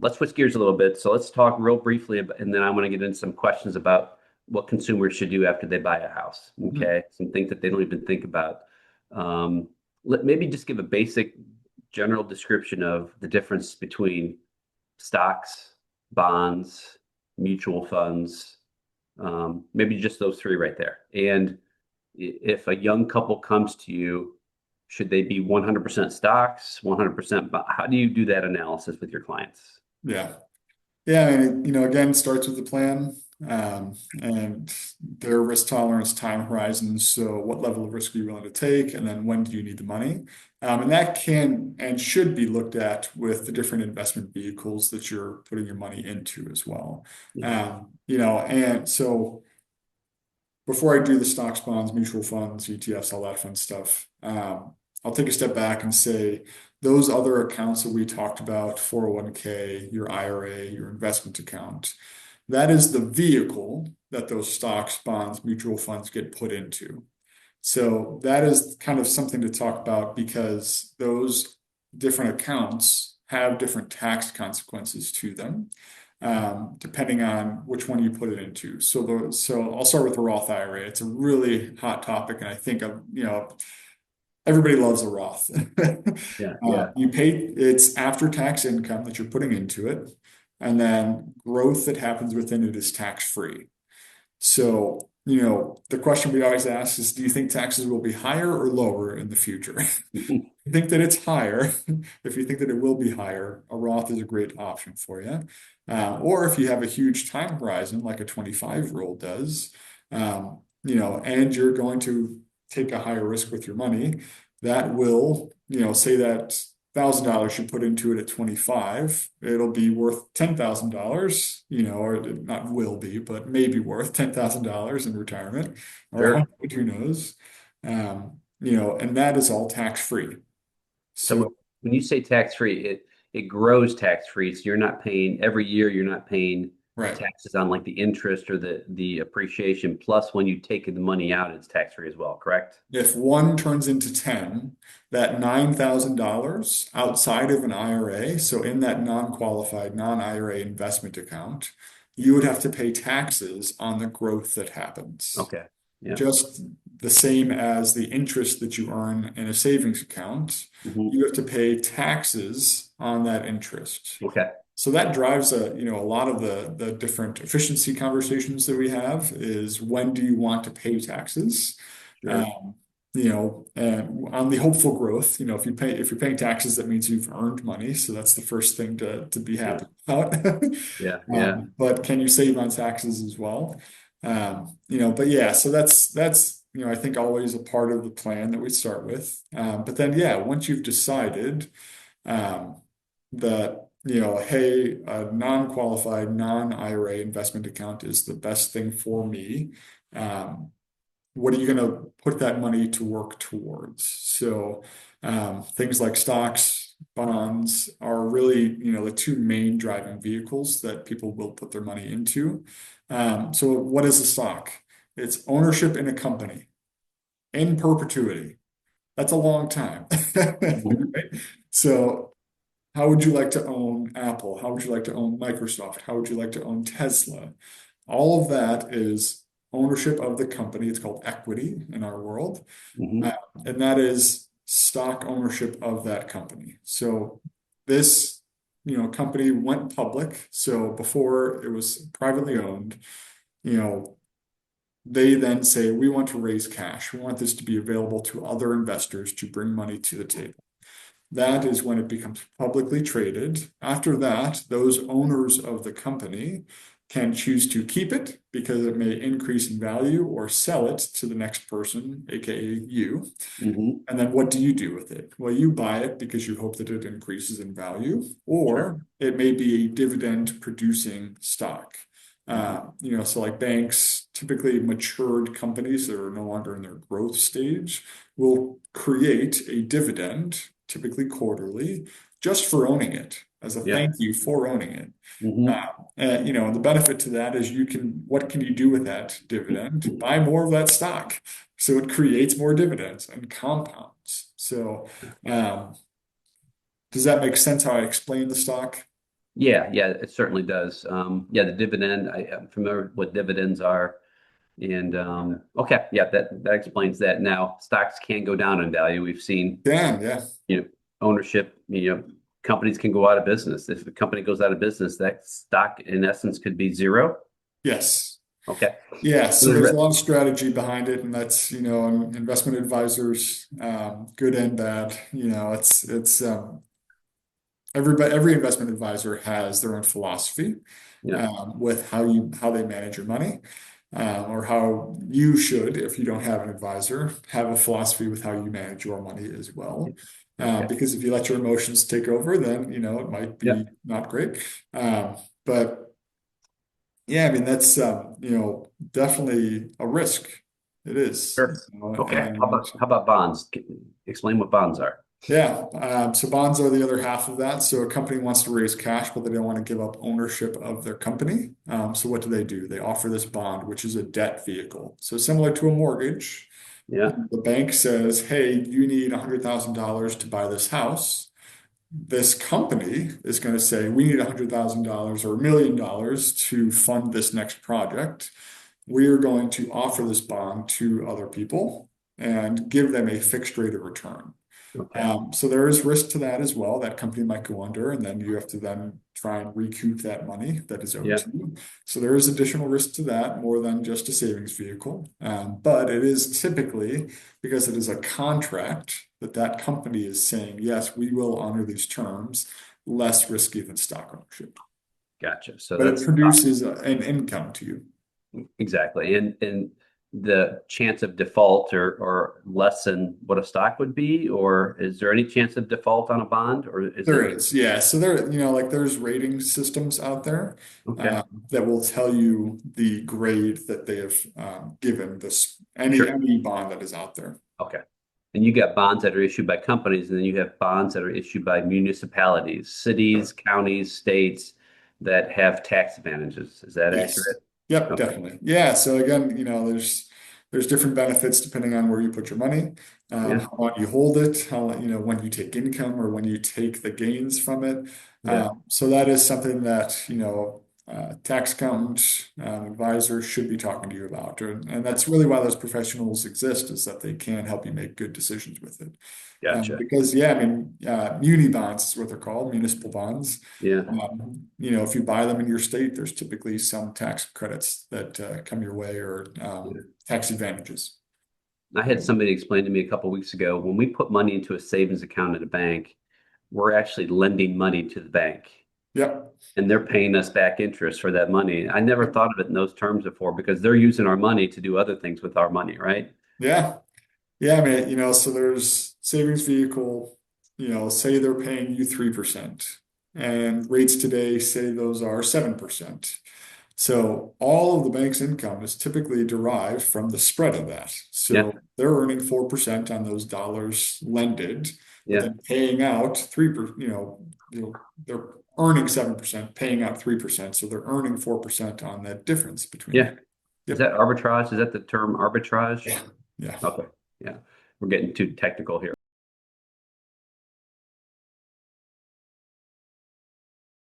let's switch gears a little bit. So let's talk real briefly about, and then I want to get into some questions about what consumers should do after they buy a house. Mhm. Okay, some things that they don't even think about. Um, maybe just give a basic general description of the difference between stocks, bonds, mutual funds, maybe just those three right there. And if a young couple comes to you, should they be 100% stocks, 100%? How do you do that analysis with your clients? Yeah. Yeah, and again, starts with the plan, and their risk tolerance, time horizons. So, what level of risk are you willing to take, and then when do you need the money? And that can and should be looked at with the different investment vehicles that you're putting your money into as well. Yeah. And so before I do the stocks, bonds, mutual funds, ETFs, all that fun stuff, I'll take a step back and say those other accounts that we talked about, 401k, your IRA, your investment account, that is the vehicle that those stocks, bonds, mutual funds get put into. So that is kind of something to talk about because those different accounts have different tax consequences to them, depending on which one you put it into. So I'll start with the Roth IRA. It's a really hot topic, and I think everybody loves a Roth. Yeah, yeah. You pay it's after-tax income that you're putting into it, and then growth that happens within it is tax-free. So, the question we always ask is, do you think taxes will be higher or lower in the future? You think that it's higher, if you think that it will be higher, a Roth is a great option for you. Or if you have a huge time horizon, like a 25-year-old does, and you're going to take a higher risk with your money, that will, say that $1,000 you put into it at 25, it'll be worth $10,000, or it not will be, but maybe worth $10,000 in retirement, or Sure. 100, who knows? And that is all tax free. So So, when you say tax free, it grows tax free. So you're not paying every year, you're not paying right. taxes on like the interest or the appreciation. Plus, when you take the money out, it's tax free as well, correct? If one turns into 10, that $9,000 outside of an IRA, so in that non-qualified, non-IRA investment account, you would have to pay taxes on the growth that happens. Okay. Yeah. Just the same as the interest that you earn in a savings account, Mhm. you have to pay taxes on that interest. Okay. So that drives a lot of the different efficiency conversations that we have is when do you want to pay taxes? Sure. Um, and on the hopeful growth, if you're paying taxes, that means you've earned money. So that's the first thing to be Yeah. happy about. Yeah. Yeah. But can you save on taxes as well? But yeah, so that's I think always a part of the plan that we start with. But then yeah, once you've decided um, that hey, a non-qualified, non-IRA investment account is the best thing for me. What are you going to put that money to work towards? So things like stocks, bonds are really, the two main driving vehicles that people will put their money into. So what is a stock? It's ownership in a company in perpetuity. That's a long time. Mhm. Right? So how would you like to own Apple? How would you like to own Microsoft? How would you like to own Tesla? All of that is ownership of the company. It's called equity in our world. Uh, Mhm. and that is stock ownership of that company. So this, company went public. So before it was privately owned, you know, they then say, we want to raise cash. We want this to be available to other investors to bring money to the table. That is when it becomes publicly traded. After that, those owners of the company can choose to keep it because it may increase in value or sell it to the next person, aka you. Mhm. And then what do you do with it? Well, you buy it because you hope that it increases in value, Sure. or it may be a dividend producing stock. Mhm. So like banks, typically matured companies that are no longer in their growth stage, will create a dividend, typically quarterly, just for owning it as a Yeah. thank you for owning it. Mhm. And the benefit to that is what can you do with that dividend? Buy more of that stock. So it creates more dividends and compounds. So, um, does that make sense how I explain the stock? Yeah, it certainly does. Yeah, the dividend, I'm familiar with what dividends are. And okay, yeah, that explains that. Now, stocks can go down in value. We've seen, Damn, yeah. ownership, companies can go out of business. If the company goes out of business, that stock in essence could be zero. Yes. Okay. Yeah, So so there's there's a lot of strategy behind it, and that's, investment advisors, good and bad. It's every investment advisor has their own philosophy yeah, with how they manage your money, or how you should, if you don't have an advisor, have a philosophy with how you manage your money as well. okay. Because if you let your emotions take over, then it might Yeah, be not great. But yeah, I mean that's definitely a risk. It is, sure. Okay. How and about bonds? Explain what bonds are. yeah, so bonds are the other half of that. So a company wants to raise cash, but they don't want to give up ownership of their company. So what do? They offer this bond, which is a debt vehicle. So similar to a mortgage, Yeah. the bank says, "Hey, you need $100,000 to buy this house." This company is going to say, "We need $100,000 or $1 million to fund this next project. We are going to offer this bond to other people and give them a fixed rate of return." Okay. So there is risk to that as well. That company might go under, and then you have to then try and recoup that money that is owed Yeah. to you. So there is additional risk to that, more than just a savings vehicle. But it is typically, because it is a contract, that company is saying, yes, we will honor these terms, less risky than stock ownership. Gotcha. So But it that's produces an income to you. exactly. And the chance of default or less than what a stock would be, or is there any chance of default on a bond, or is There it is, yeah. So there, like there's rating systems out there okay? that will tell you the grade that they have given this Sure. any bond that is out there. Okay. And you got bonds that are issued by companies, and then you have bonds that are issued by municipalities, cities, counties, states that have tax advantages. Is that Yes. accurate? Yep, Okay. definitely. Yeah. So again, there's different benefits depending on where you put your money, Yeah. how long you hold it, how when you take income or when you take the gains from it. Yeah. So that is something that tax accountant, advisors should be talking to you about, and that's really why those professionals exist, is that they can help you make good decisions with it. Gotcha. Because yeah, I mean, muni bonds is what they're called, municipal bonds. Yeah. If you buy them in your state, there's typically some tax credits that come your way, or Yeah. tax advantages. I had somebody explain to me a couple weeks ago, when we put money into a savings account at a bank, we're actually lending money to the bank, Yep. and they're paying us back interest for that money. I never thought of it in those terms before because they're using our money to do other things with our money, right? Yeah. Yeah, I mean, so there's savings vehicle, say they're paying you 3%, and rates today say those are 7%. So all of the bank's income is typically derived from the spread of that. Yeah. So they're earning 4% on those dollars lended, but Yeah. then paying out 3%, they're earning 7%, paying out 3%. So they're earning 4% on that difference between Yeah. that. Is Yep. that arbitrage? Is that the term arbitrage? Yeah. Yeah. Okay. Yeah. We're getting too technical here.